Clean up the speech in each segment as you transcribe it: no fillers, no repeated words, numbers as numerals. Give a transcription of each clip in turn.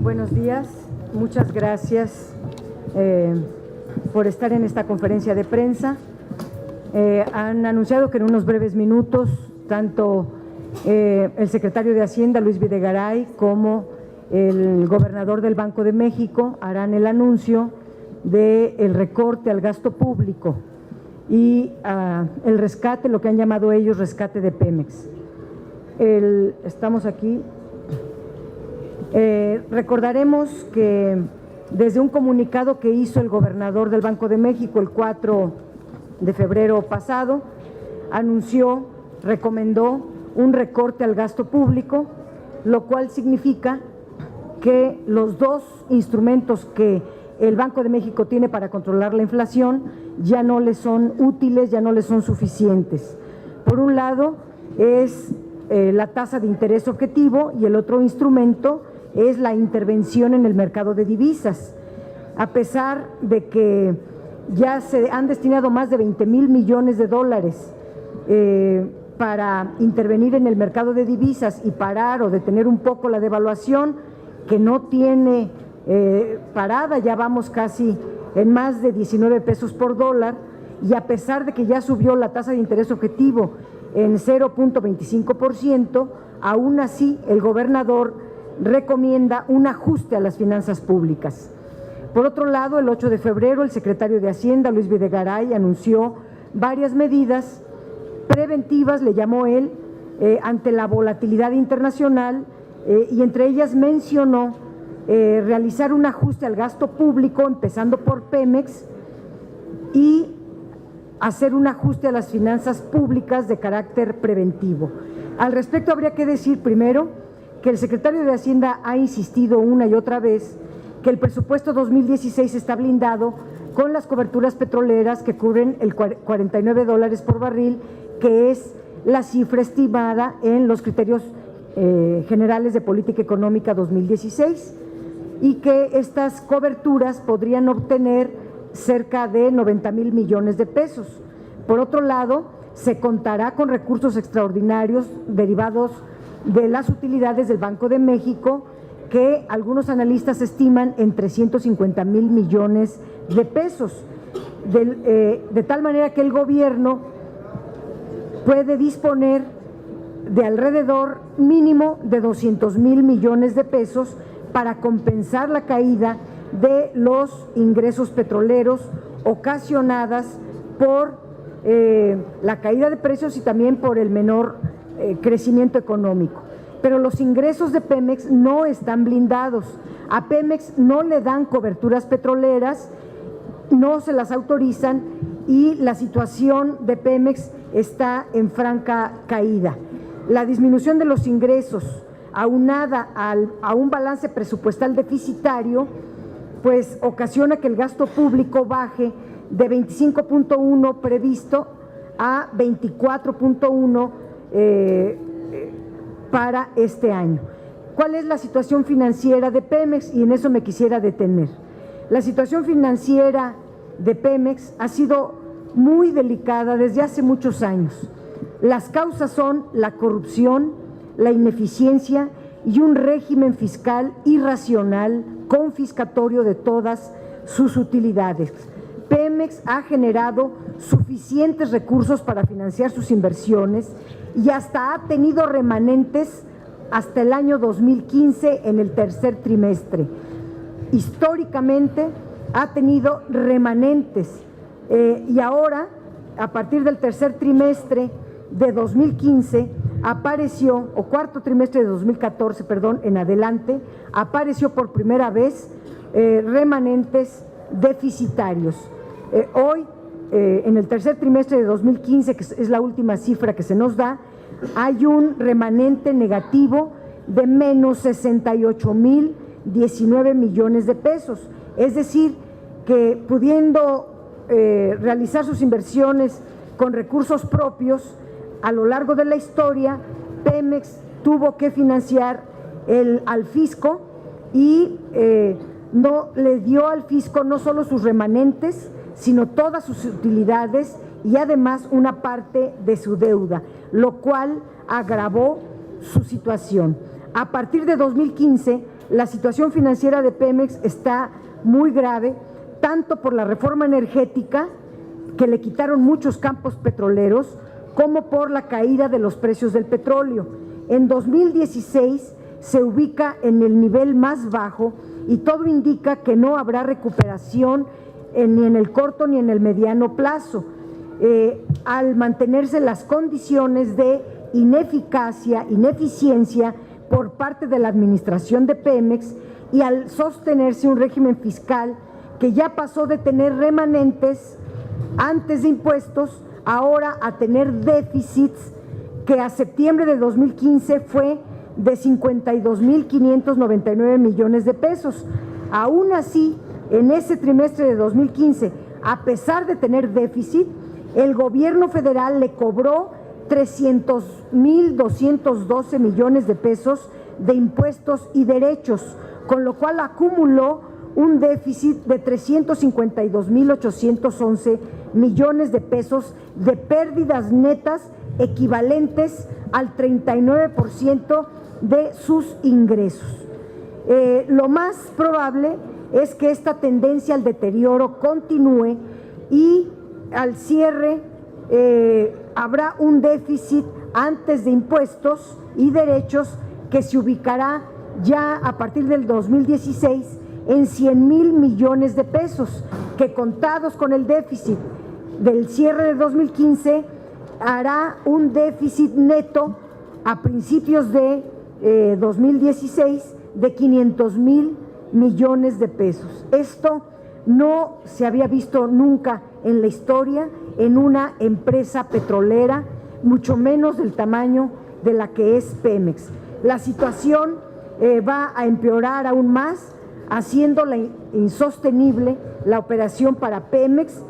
Buenos días, muchas gracias por estar en esta conferencia de prensa. Han anunciado que en unos breves minutos tanto el secretario de Hacienda, Luis Videgaray, como el gobernador del Banco de México harán el anuncio del recorte al gasto público y el rescate, lo que han llamado ellos rescate de Pemex. Estamos aquí. Recordaremos que desde un comunicado que hizo el gobernador del Banco de México el 4 de febrero pasado, recomendó un recorte al gasto público, lo cual significa que los dos instrumentos que el Banco de México tiene para controlar la inflación ya no le son útiles, ya no le son suficientes. Por un lado es la tasa de interés objetivo y el otro instrumento es la intervención en el mercado de divisas. A pesar de que ya se han destinado más de 20,000 millones de dólares para intervenir en el mercado de divisas y parar o detener un poco la devaluación, que no tiene parada, ya vamos casi en más de 19 pesos por dólar, y a pesar de que ya subió la tasa de interés objetivo en 0.25%, aún así el gobernador recomienda un ajuste a las finanzas públicas. Por otro lado, el 8 de febrero, el secretario de Hacienda, Luis Videgaray, anunció varias medidas preventivas, le llamó él, ante la volatilidad internacional, y entre ellas mencionó realizar un ajuste al gasto público, empezando por Pemex, y hacer un ajuste a las finanzas públicas de carácter preventivo. Al respecto, habría que decir primero que el secretario de Hacienda ha insistido una y otra vez que el presupuesto 2016 está blindado con las coberturas petroleras que cubren el 49 dólares por barril, que es la cifra estimada en los criterios generales de política económica 2016, y que estas coberturas podrían obtener cerca de 90,000 millones de pesos. Por otro lado, se contará con recursos extraordinarios derivados de las utilidades del Banco de México, que algunos analistas estiman en 350,000 millones de pesos, de tal manera que el gobierno puede disponer de alrededor mínimo de 200,000 millones de pesos para compensar la caída de los ingresos petroleros ocasionadas por la caída de precios y también por el menor crecimiento económico. Pero los ingresos de Pemex no están blindados. A Pemex no le dan coberturas petroleras, no se las autorizan, y la situación de Pemex está en franca caída. La disminución de los ingresos, aunada a un balance presupuestal deficitario, pues ocasiona que el gasto público baje de 25.1 previsto a 24.1 para este año. ¿Cuál es la situación financiera de Pemex? Y en eso me quisiera detener. La situación financiera de Pemex ha sido muy delicada desde hace muchos años. Las causas son la corrupción, la ineficiencia y un régimen fiscal irracional, confiscatorio de todas sus utilidades. Pemex ha generado suficientes recursos para financiar sus inversiones y hasta ha tenido remanentes hasta el año 2015 en el tercer trimestre. Históricamente ha tenido remanentes y ahora, a partir del tercer trimestre de 2015, apareció, o cuarto trimestre de 2014, perdón, en adelante, apareció por primera vez remanentes deficitarios. Hoy, en el tercer trimestre de 2015, que es la última cifra que se nos da, hay un remanente negativo de menos 68,019 millones de pesos. Es decir, que pudiendo realizar sus inversiones con recursos propios, a lo largo de la historia, Pemex tuvo que financiar al fisco y no le dio al fisco no solo sus remanentes, sino todas sus utilidades y además una parte de su deuda, lo cual agravó su situación. A partir de 2015, la situación financiera de Pemex está muy grave, tanto por la reforma energética, que le quitaron muchos campos petroleros, como por la caída de los precios del petróleo. En 2016 se ubica en el nivel más bajo y todo indica que no habrá recuperación ni en el corto ni en el mediano plazo, al mantenerse las condiciones de ineficacia, ineficiencia por parte de la administración de Pemex y al sostenerse un régimen fiscal que ya pasó de tener remanentes antes de impuestos, ahora a tener déficits que a septiembre de 2015 fue de 52.599 millones de pesos. Aún así, en ese trimestre de 2015, a pesar de tener déficit, el gobierno federal le cobró 300.212 millones de pesos de impuestos y derechos, con lo cual acumuló un déficit de 352.811 millones de pesos de pérdidas netas equivalentes al 39% de sus ingresos. Lo más probable es que esta tendencia al deterioro continúe y al cierre habrá un déficit antes de impuestos y derechos que se ubicará ya a partir del 2016 en 100,000 millones de pesos, que contados con el déficit del cierre de 2015 hará un déficit neto a principios de 2016 de 500,000 millones de pesos. Esto no se había visto nunca en la historia en una empresa petrolera, mucho menos del tamaño de la que es Pemex. La situación va a empeorar aún más, haciéndola insostenible la operación para Pemex,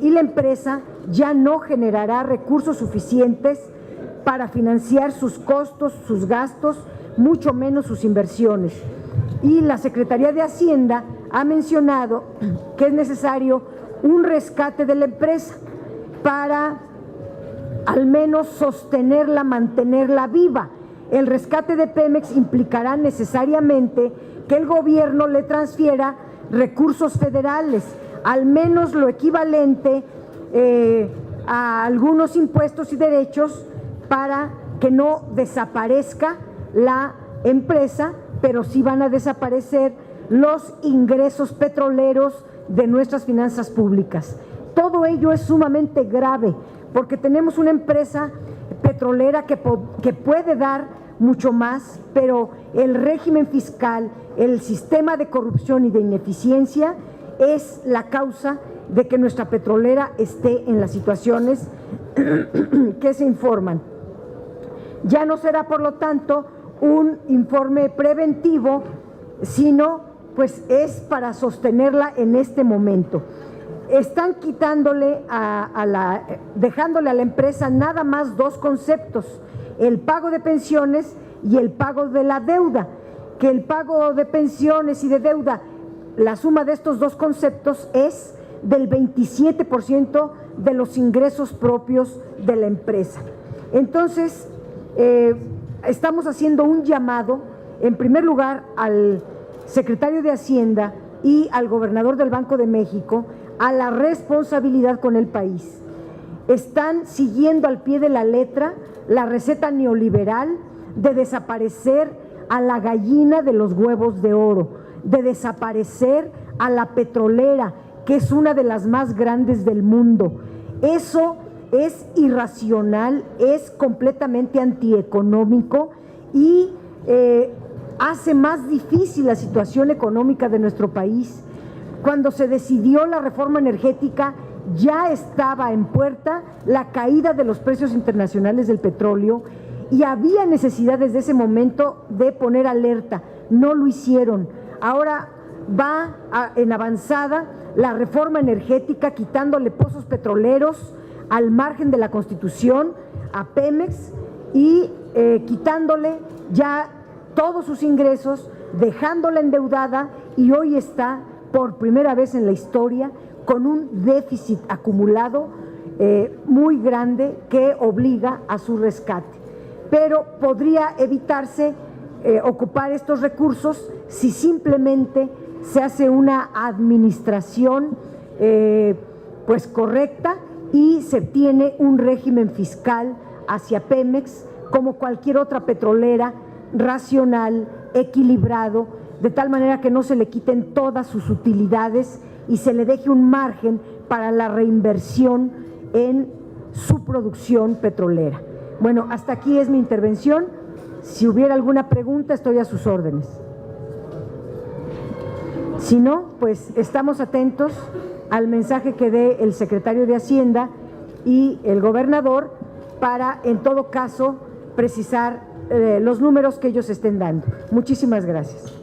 y la empresa ya no generará recursos suficientes para financiar sus costos, sus gastos, mucho menos sus inversiones. Y la Secretaría de Hacienda ha mencionado que es necesario un rescate de la empresa para al menos sostenerla, mantenerla viva. El rescate de Pemex implicará necesariamente que el gobierno le transfiera recursos federales, al menos lo equivalente a algunos impuestos y derechos, para que no desaparezca la empresa, pero sí van a desaparecer los ingresos petroleros de nuestras finanzas públicas. Todo ello es sumamente grave porque tenemos una empresa petrolera que puede dar mucho más, pero el régimen fiscal, el sistema de corrupción y de ineficiencia es la causa de que nuestra petrolera esté en las situaciones que se informan. Ya no será, por lo tanto, un informe preventivo, sino pues es para sostenerla en este momento. Están quitándole dejándole a la empresa nada más dos conceptos: el pago de pensiones y el pago de la deuda, que el pago de pensiones y de deuda, la suma de estos dos conceptos es del 27% de los ingresos propios de la empresa. Entonces, estamos haciendo un llamado, en primer lugar, al secretario de Hacienda y al gobernador del Banco de México, a la responsabilidad con el país. Están siguiendo al pie de la letra la receta neoliberal de desaparecer a la gallina de los huevos de oro, de desaparecer a la petrolera, que es una de las más grandes del mundo. Eso es irracional, es completamente antieconómico y hace más difícil la situación económica de nuestro país. Cuando se decidió la reforma energética, ya estaba en puerta la caída de los precios internacionales del petróleo y había necesidad desde ese momento de poner alerta. No lo hicieron. Ahora va en avanzada la reforma energética, quitándole pozos petroleros al margen de la Constitución a Pemex y quitándole ya todos sus ingresos, dejándola endeudada, y hoy está por primera vez en la historia con un déficit acumulado muy grande que obliga a su rescate. Pero podría evitarse ocupar estos recursos si simplemente se hace una administración pues correcta y se tiene un régimen fiscal hacia Pemex como cualquier otra petrolera, racional, equilibrado, de tal manera que no se le quiten todas sus utilidades y se le deje un margen para la reinversión en su producción petrolera. Bueno, hasta aquí es mi intervención. Si hubiera alguna pregunta, estoy a sus órdenes. Si no, pues estamos atentos al mensaje que dé el secretario de Hacienda y el gobernador para, en todo caso, precisar los números que ellos estén dando. Muchísimas gracias.